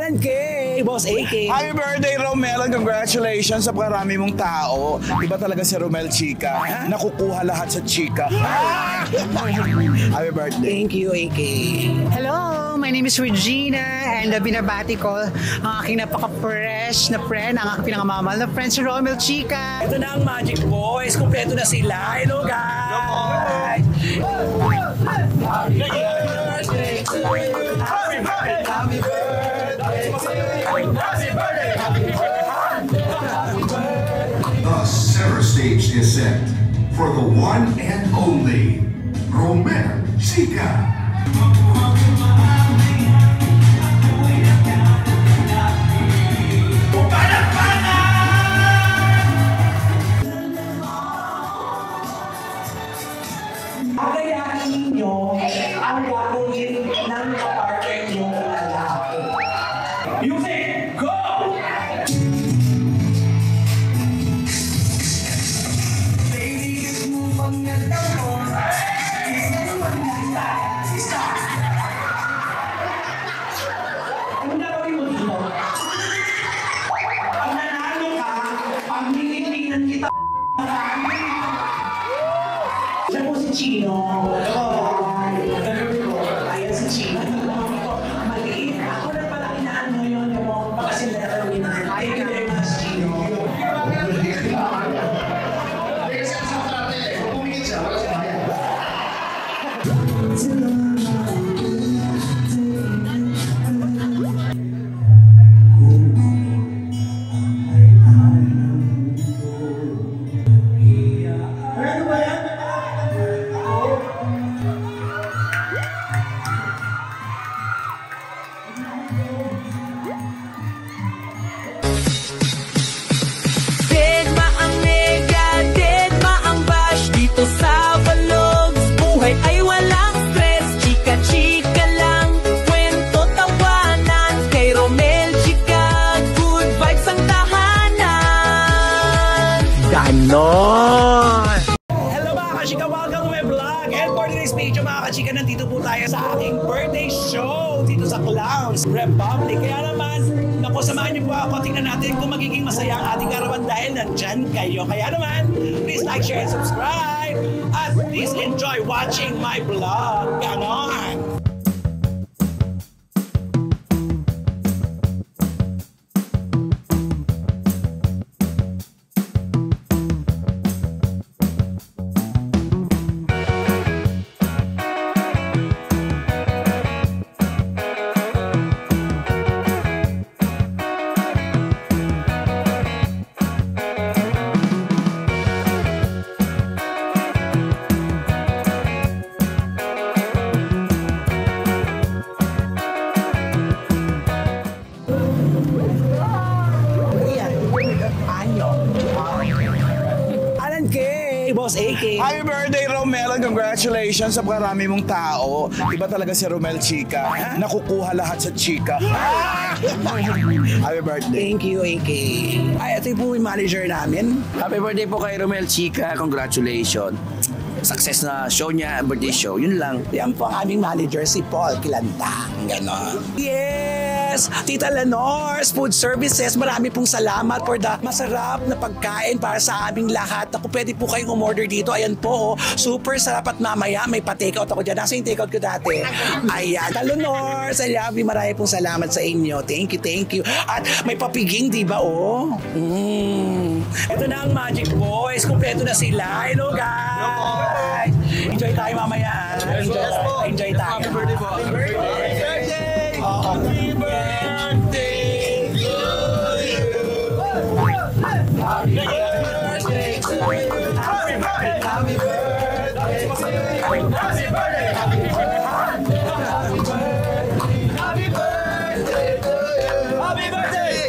Alan K, Boss AK. Happy birthday, Romel, and congratulations sa karami mong tao. Iba talaga si Romel Chica. Nakukuha lahat sa Chica. Happy birthday. Thank you, AK. Hello, my name is Regina and binabati ko ang aking napaka-fresh na friend, ang aking pinangamamahal na friend si Romel Chica. Ito na ang Magic Boys. Kompleto na sila. Hello, guys. Happy birthday to you. Happy birthday. Happy birthday. Happy birthday. Happy birthday. The center stage is set for the one and only Romel Chica. Agayahin ninyo ang gagawin ng kapartner nyo na lalaki. Music, go! Baby, move on your door. Ano gagawin mo dito? Pag nanalo ka, pag nililingan kita, siya po si Chino. Ayan si Chino. Maliit. Ako na pala inaano yun. Baka sila na kalawin na. Thank you very much, Chino. Ano ba yan? Deadma ang nega, deadma ang bash. Dito sa Vlogs, buhay ay walang stress. Chika-chika lang, kwento tawanan. Kay Romel Chica, good vibes ang tahanan. Ganon! Hello mga kachika, welcome to my vlog. And for today's video mga kachika, nandito po tayo sa aking birthday show dito sa Clowns Republic. Kaya naman, naku, samahan niyo po ako. Tingnan natin kung magiging masaya ang ating karawan dahil nandyan kayo. Kaya naman, please like, share, and subscribe. At please enjoy watching my vlog. Ganon! Alan K, Boss AK. Happy birthday, Romel, and congratulations sa karami mong tao. Iba talaga si Romel Chica. Nakukuha lahat sa Chica. Happy birthday. Thank you, AK. Ay, ito po yung manager namin. Happy birthday po kay Romel Chica. Congratulations. Success na show niya, birthday show. Yun lang. Yan po ang aming manager, si Paul Kilanta. Ganon. Yes! Tita Lenores Food Services, marami pong salamat for the masarap na pagkain para sa aming lahat. Ako, pwede po kayong umorder dito. Ayan po, super sarap at mamaya may pa-takeout ako dyan. Nasa yung takeout ko dati. Ayan. Tita Lenores, I love you. Marami pong salamat sa inyo. Thank you, thank you. At may papiging, di ba, oh? Ito na ang Magic Boys. Kompleto na sila. Hello, guys! Enjoy tayo mamaya. Enjoy tayo. Happy birthday po. Happy birthday! Happy birthday to you! Happy birthday to you! Happy birthday! Happy birthday to you! Happy birthday! Happy birthday! Happy birthday to you! Happy birthday!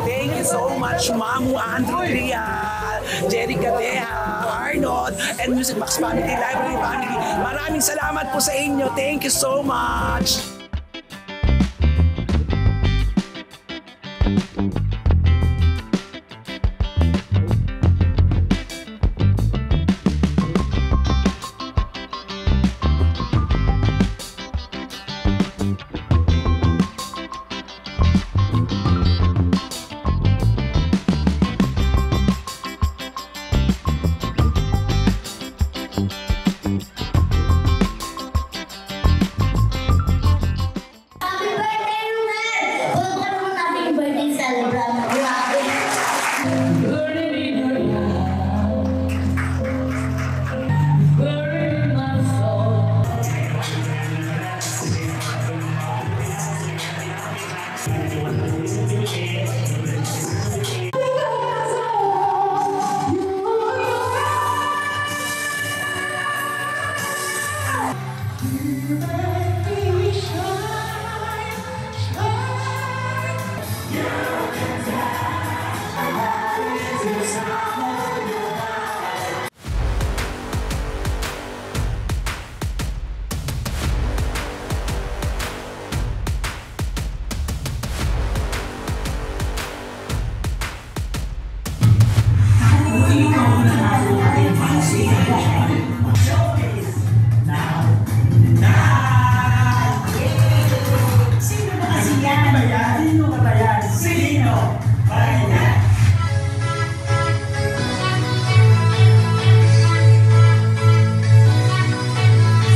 Thank you so much, Mamu Andrew Trial, Jerica Deha, Arnold, and Music Box Family, Library Family. Maraming salamat po sa inyo. Thank you so much. Happy birthday, Romel! Huwag ka naman happy birthday celebrant. Grabe.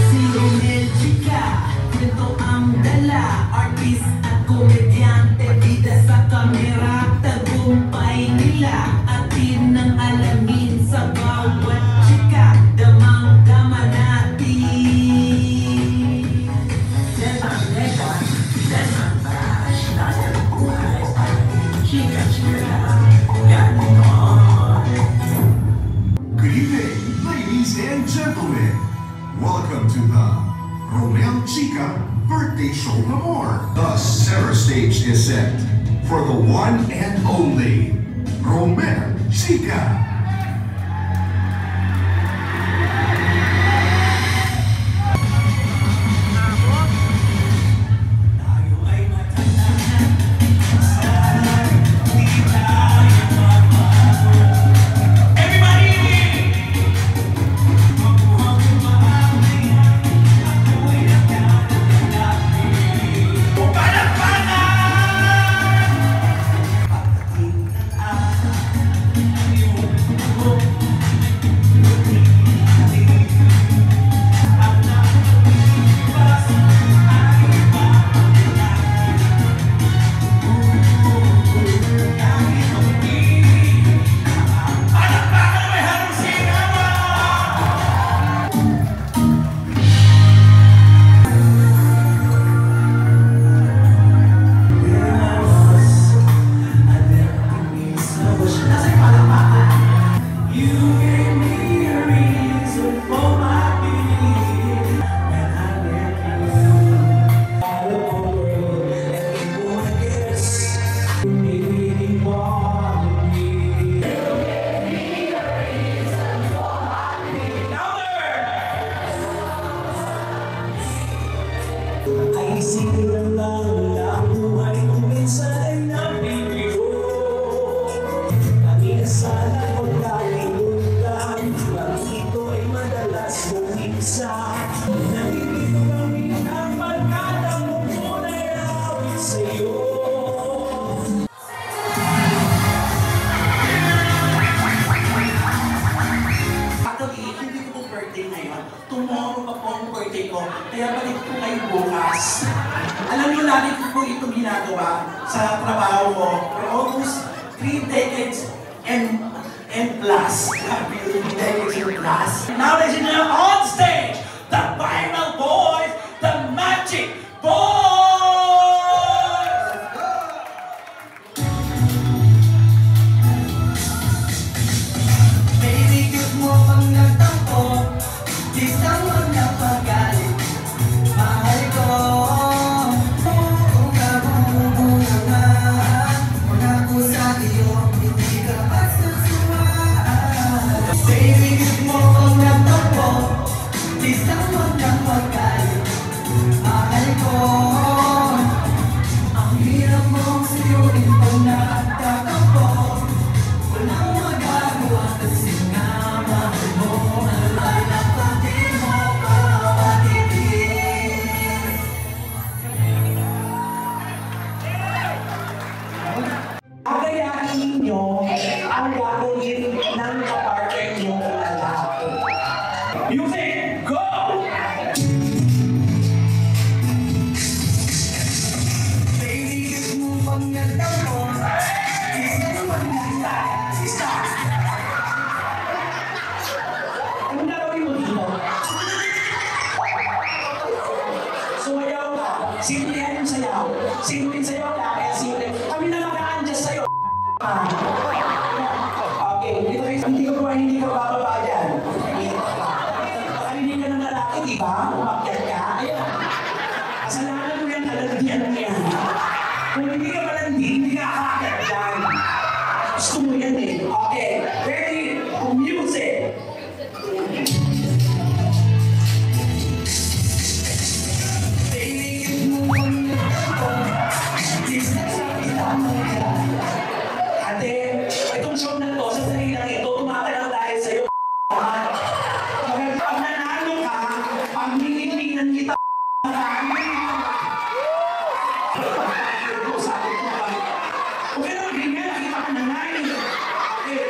Si Romel Chica, kwento ang dala, artist at komedyante, bida sa kamera, tagumpay nila, atin ang alamin sa bawat chika, damang-dama natin. Demang negon, demang bash, nasa buhay ay chika-chika lang, ganon. Good evening, ladies and gentlemen. Welcome to the Romel Chica Birthday Show Amor. The center stage is set for the one and only Romel Chica. Ay isipin lang na ang buhay ko minsan ay nabibigo. Kami na sana magkalimutan, bakit ito ay madalas bumisa. Nandito kami ang pagkata mo muna awit sa'yo. Actually, hindi ko po birthday ngayon. Tomorrow pa po ang birthday ko. Kaya balik po kayo bukas. Alam niyo, lagi ko po itong ginagawa sa trabaho ko for almost 3 decades and plus. 3 decades and plus. Now, ladies and gentlemen, on stage, the final boys, the Magic Boys! Baby, good mo pang nagtampo, di sa mga pagalit. Mahal ko, kung kabubungan, wala ko sa iyo, hindi ka pagsusuan. Baby, good mo pang nagtampo, di sa mga pagalit. Mahal ko, ang hirap mong suyuin pag nagtatampo. Walang magagawa kasi nga mahal mo. Alay na pati mo pawatibig. Agayahin ninyo ang gagawin ng kapartner nyo lalaki. Music! Simple yan yung sayaw. Simple sayaw lang, kaya simple. Kami na mag-a-adjust sa'yo. Okay, hindi ka bababa dyan. Baka hindi ka ng lalaki, di ba? Umakyat ka. Ayan. Kasalanan mo yan, kalandian mo yan. Kung hindi ka malandi, hindi ka kakakyat dyan. Gusto mo yan eh. Okay, ready? Music! Ate, itong show na to, sa sarili lang ito, tumatagal dahil sa'yo. Pag nanalo ka, pag nililinan kita, okay lang, hindi nga, nakita ka na nga eh. Okay.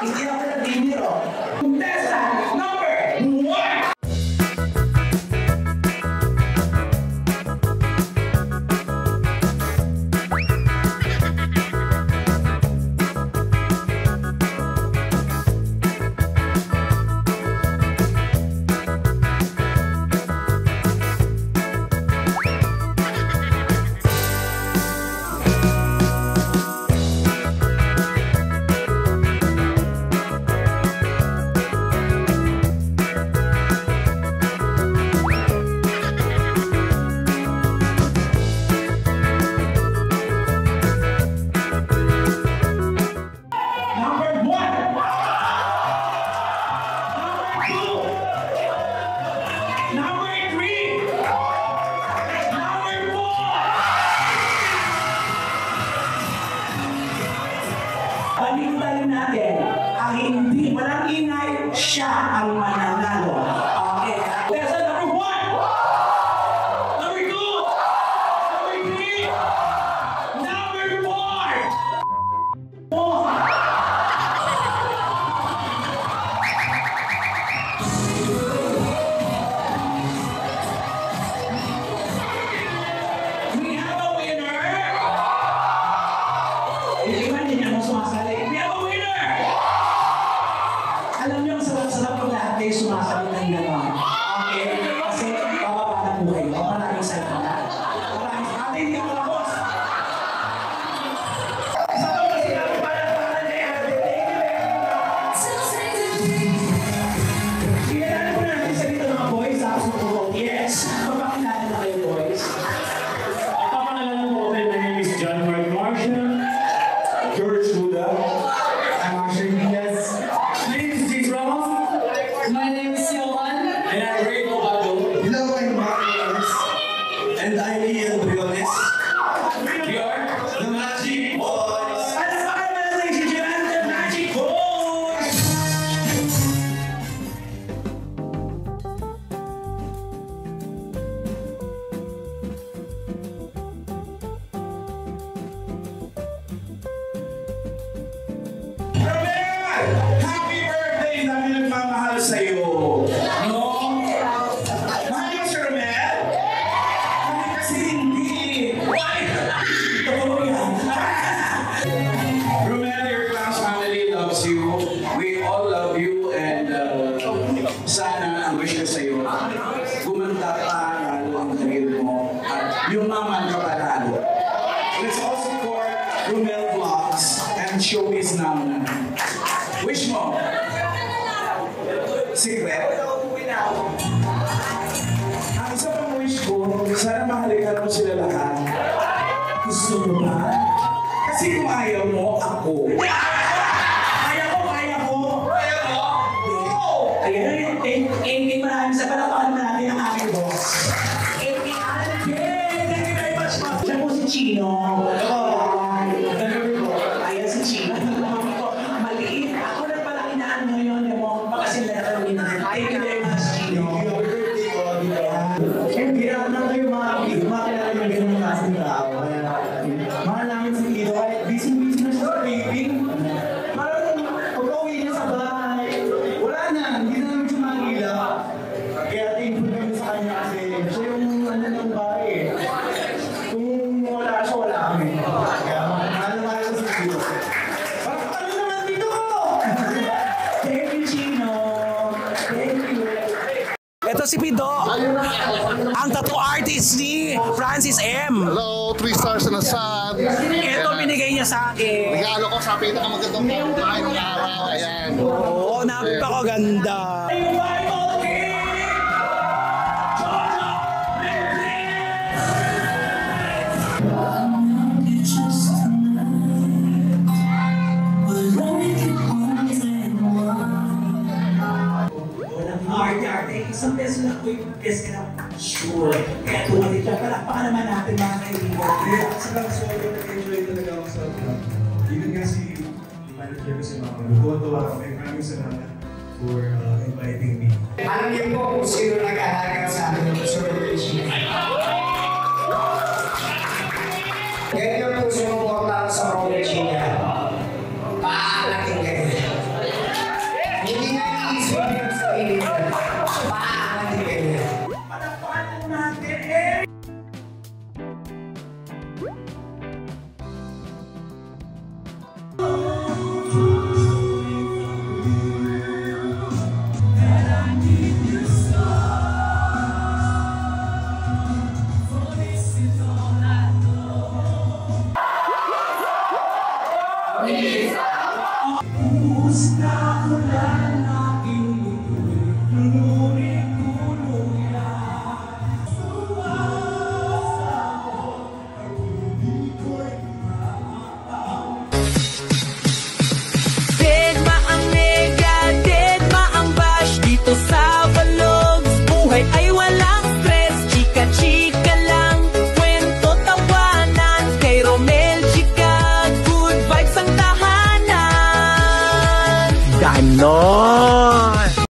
Hindi ako nagbibiro. Contestant number 1! Balikan natin, ang hindi walang ingay, siya ang mananalo. Okay. Lesson number 1, number 2, number 3, number 4. We have a winner. Hindi man din ako sumasali. We have a winner! Alam niyo, ang sarap-sarap pag lahat kayo sumasalit ng gano'n. Wish mo. Secret? Ang isa pang wish ko, sana mahalikan mo sila lahat. Gusto mo ba? Kasi kung ayaw mo, ako. Kaya ko! Ayun, maraming sa palakpakan natin ang aming boss. Thank you very much, boss. Siya po si Chino. Ayan si Chino. Maliit. Ako na pala inaan mo yun. Baka sila na kami na. Thank you very much, Chino. Hindi ako na kayo makakilala yung ganun ng klaseng tao. Mahal namin si Tito kahit busy-busy na siya sa taping. Parang pag-uwi niya sa bahay, wala na, hindi na namin siya makakila. Kaya thankful kami sa kanya kasi siya yung ano ng bahay. Kung wala siya, wala kami. Kaya mahal na mahal ko si Tito. Parang ano naman dito ko? Thank you, Chino. Thank you. Ito si Pido, ang tattoo artist ni Francis M. Hello, 3 stars in the sun. Ito binigay niya sa akin. Regalo ko sa pinakamagandang pagkain ng araw. Ayan. Oo, napakaganda. Arte-arte, isang beso lang po yung best ka na. Sure. Kaya tumalit siya. Palakpakan naman natin mga kaibigan. Sobrang nag-enjoy talaga ako sa even nga si manager ko si Mama. Nagtuwa kami. Maraming salamat for inviting me. Alam niyo po kung sino nag-ahalaga sa akin ng celebration. Ganyan po sumuporta sa Romel Chica. Paalaking ganyan. Hindi nga iisip yung sarili ko. Paalaking ganyan. Palakpakan natin eh! Deadma ang nega, deadma ang bash. Dito sa Vlogs, buhay ay walang stress. Chika-chika lang, kwento tawanan. Kay Romel Chica, good vibes ang tahanan. Ganon!